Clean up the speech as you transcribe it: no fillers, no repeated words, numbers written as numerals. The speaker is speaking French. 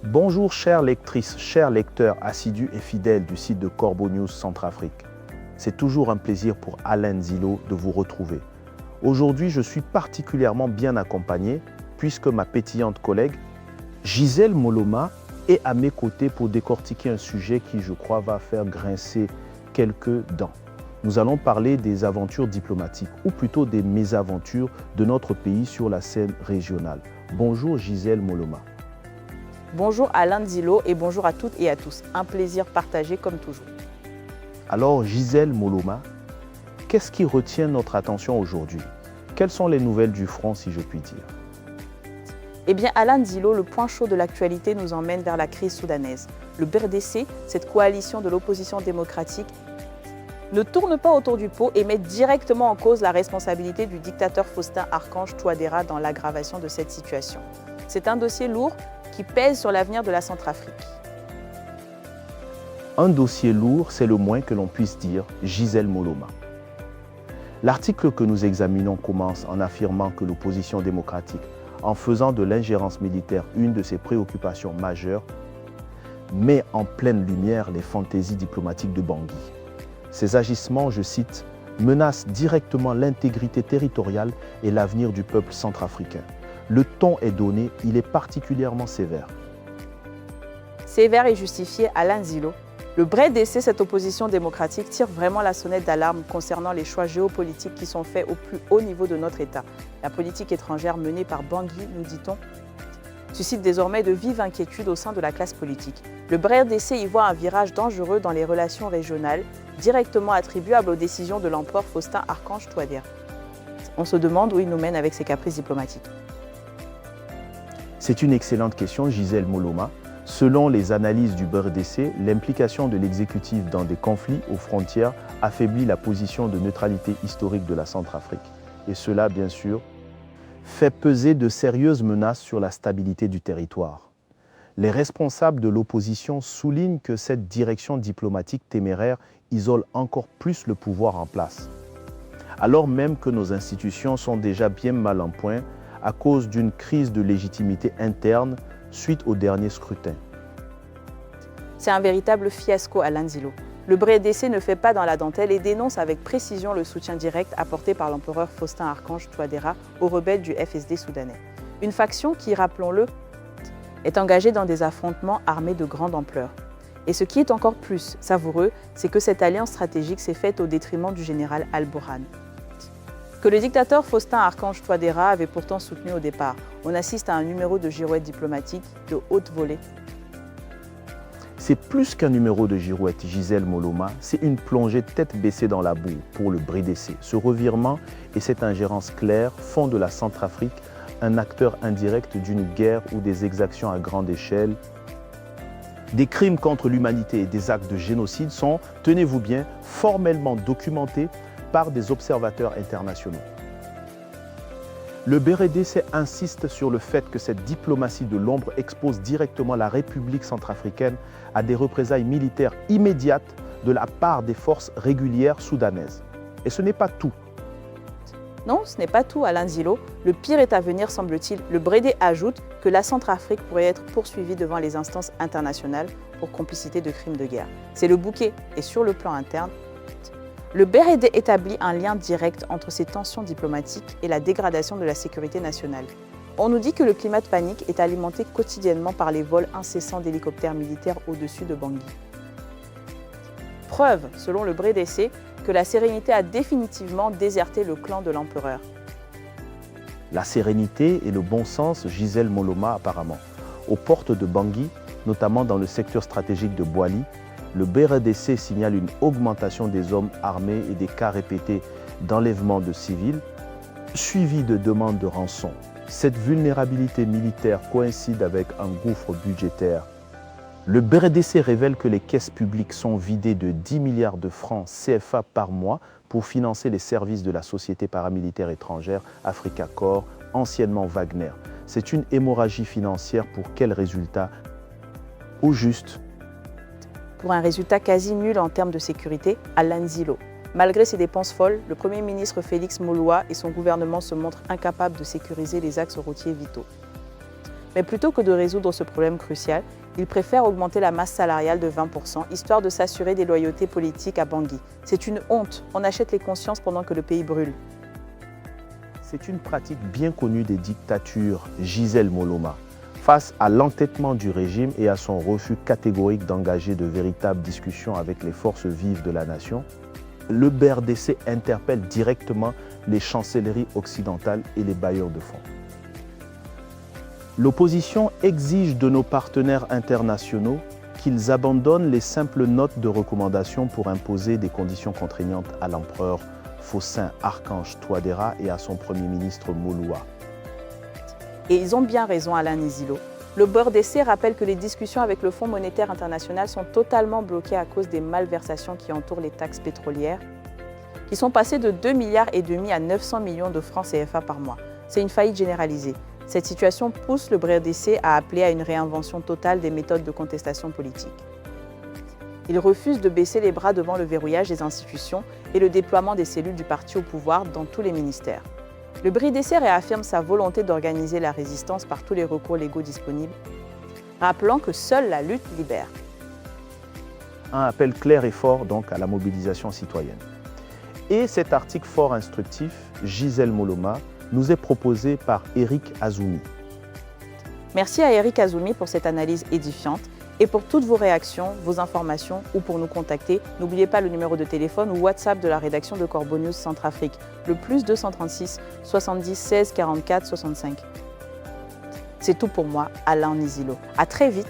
Bonjour chères lectrices, chers lecteurs assidus et fidèles du site de Corbeau News Centrafrique. C'est toujours un plaisir pour Alain Zilo de vous retrouver. Aujourd'hui, je suis particulièrement bien accompagné puisque ma pétillante collègue Gisèle Moloma est à mes côtés pour décortiquer un sujet qui, je crois, va faire grincer quelques dents. Nous allons parler des aventures diplomatiques, ou plutôt des mésaventures de notre pays sur la scène régionale. Bonjour Gisèle Moloma. Bonjour Alain Zilo et bonjour à toutes et à tous. Un plaisir partagé comme toujours. Alors Gisèle Moloma, qu'est-ce qui retient notre attention aujourd'hui? Quelles sont les nouvelles du front, si je puis dire? Eh bien Alain Zilo, le point chaud de l'actualité nous emmène vers la crise soudanaise. Le BRDC, cette coalition de l'opposition démocratique, ne tourne pas autour du pot et met directement en cause la responsabilité du dictateur Faustin-Archange Touadéra dans l'aggravation de cette situation. C'est un dossier lourd qui pèse sur l'avenir de la Centrafrique. Un dossier lourd, c'est le moins que l'on puisse dire, Gisèle Moloma. L'article que nous examinons commence en affirmant que l'opposition démocratique, en faisant de l'ingérence militaire une de ses préoccupations majeures, met en pleine lumière les fantaisies diplomatiques de Bangui. Ces agissements, je cite, menacent directement l'intégrité territoriale et l'avenir du peuple centrafricain. Le ton est donné, il est particulièrement sévère. Sévère et justifié, Alain Zilo. Le BRDC, cette opposition démocratique, tire vraiment la sonnette d'alarme concernant les choix géopolitiques qui sont faits au plus haut niveau de notre État. La politique étrangère menée par Bangui, nous dit-on, suscite désormais de vives inquiétudes au sein de la classe politique. Le BRDC y voit un virage dangereux dans les relations régionales, directement attribuable aux décisions de l'empereur Faustin-Archange Touadéra. On se demande où il nous mène avec ses caprices diplomatiques. C'est une excellente question, Gisèle Moloma. Selon les analyses du BRDC, l'implication de l'exécutif dans des conflits aux frontières affaiblit la position de neutralité historique de la Centrafrique. Et cela, bien sûr, fait peser de sérieuses menaces sur la stabilité du territoire. Les responsables de l'opposition soulignent que cette direction diplomatique téméraire isole encore plus le pouvoir en place. Alors même que nos institutions sont déjà bien mal en point à cause d'une crise de légitimité interne suite au dernier scrutin. C'est un véritable fiasco, Alain Zilo. Le BRDC ne fait pas dans la dentelle et dénonce avec précision le soutien direct apporté par l'empereur Faustin-Archange Touadéra aux rebelles du FSD soudanais. Une faction qui, rappelons-le, est engagée dans des affrontements armés de grande ampleur. Et ce qui est encore plus savoureux, c'est que cette alliance stratégique s'est faite au détriment du général Al-Burhan, que le dictateur Faustin-Archange Touadéra avait pourtant soutenu au départ. On assiste à un numéro de girouette diplomatique de haute volée. C'est plus qu'un numéro de girouette, Gisèle Moloma, c'est une plongée tête baissée dans la boue pour le BRDC. Ce revirement et cette ingérence claire font de la Centrafrique un acteur indirect d'une guerre ou des exactions à grande échelle. Des crimes contre l'humanité et des actes de génocide sont, tenez-vous bien, formellement documentés par des observateurs internationaux. Le BRDC insiste sur le fait que cette diplomatie de l'ombre expose directement la République centrafricaine à des représailles militaires immédiates de la part des forces régulières soudanaises. Et ce n'est pas tout. Non, ce n'est pas tout, Alain Zilo. Le pire est à venir, semble-t-il. Le BRD ajoute que la Centrafrique pourrait être poursuivie devant les instances internationales pour complicité de crimes de guerre. C'est le bouquet. Et sur le plan interne, le BRD établit un lien direct entre ces tensions diplomatiques et la dégradation de la sécurité nationale. On nous dit que le climat de panique est alimenté quotidiennement par les vols incessants d'hélicoptères militaires au-dessus de Bangui. Preuve, selon le BRDC, que la sérénité a définitivement déserté le clan de l'empereur. La sérénité et le bon sens, Gisèle Moloma apparemment. Aux portes de Bangui, notamment dans le secteur stratégique de Boali, le BRDC signale une augmentation des hommes armés et des cas répétés d'enlèvement de civils, suivis de demandes de rançon. Cette vulnérabilité militaire coïncide avec un gouffre budgétaire. Le BRDC révèle que les caisses publiques sont vidées de 10 milliards de francs CFA par mois pour financer les services de la société paramilitaire étrangère Africa Corps, anciennement Wagner. C'est une hémorragie financière pour quel résultat? Au juste, pour un résultat quasi nul en termes de sécurité à Lanzilo. Malgré ses dépenses folles, le Premier ministre Félix Moloua et son gouvernement se montrent incapables de sécuriser les axes routiers vitaux. Mais plutôt que de résoudre ce problème crucial, ils préfèrent augmenter la masse salariale de 20%, histoire de s'assurer des loyautés politiques à Bangui. C'est une honte, on achète les consciences pendant que le pays brûle. C'est une pratique bien connue des dictatures Gisèle Moloma. Face à l'entêtement du régime et à son refus catégorique d'engager de véritables discussions avec les forces vives de la nation, le BRDC interpelle directement les chancelleries occidentales et les bailleurs de fonds. L'opposition exige de nos partenaires internationaux qu'ils abandonnent les simples notes de recommandation pour imposer des conditions contraignantes à l'empereur Faustin Archange Touadéra et à son Premier ministre Moloua. Et ils ont bien raison, Alain Nizilo. Le BRDC rappelle que les discussions avec le Fonds monétaire international sont totalement bloquées à cause des malversations qui entourent les taxes pétrolières, qui sont passées de 2,5 milliards à 900 millions de francs CFA par mois. C'est une faillite généralisée. Cette situation pousse le BRDC à appeler à une réinvention totale des méthodes de contestation politique. Il refuse de baisser les bras devant le verrouillage des institutions et le déploiement des cellules du parti au pouvoir dans tous les ministères. Le BRDC réaffirme sa volonté d'organiser la résistance par tous les recours légaux disponibles, rappelant que seule la lutte libère. Un appel clair et fort donc à la mobilisation citoyenne. Et cet article fort instructif, Gisèle Moloma, nous est proposé par Eric Azoumi. Merci à Eric Azoumi pour cette analyse édifiante et pour toutes vos réactions, vos informations ou pour nous contacter. N'oubliez pas le numéro de téléphone ou WhatsApp de la rédaction de Corbeau News Centrafrique, le +236 70 16 44 65. C'est tout pour moi, Alain Nizilo. À très vite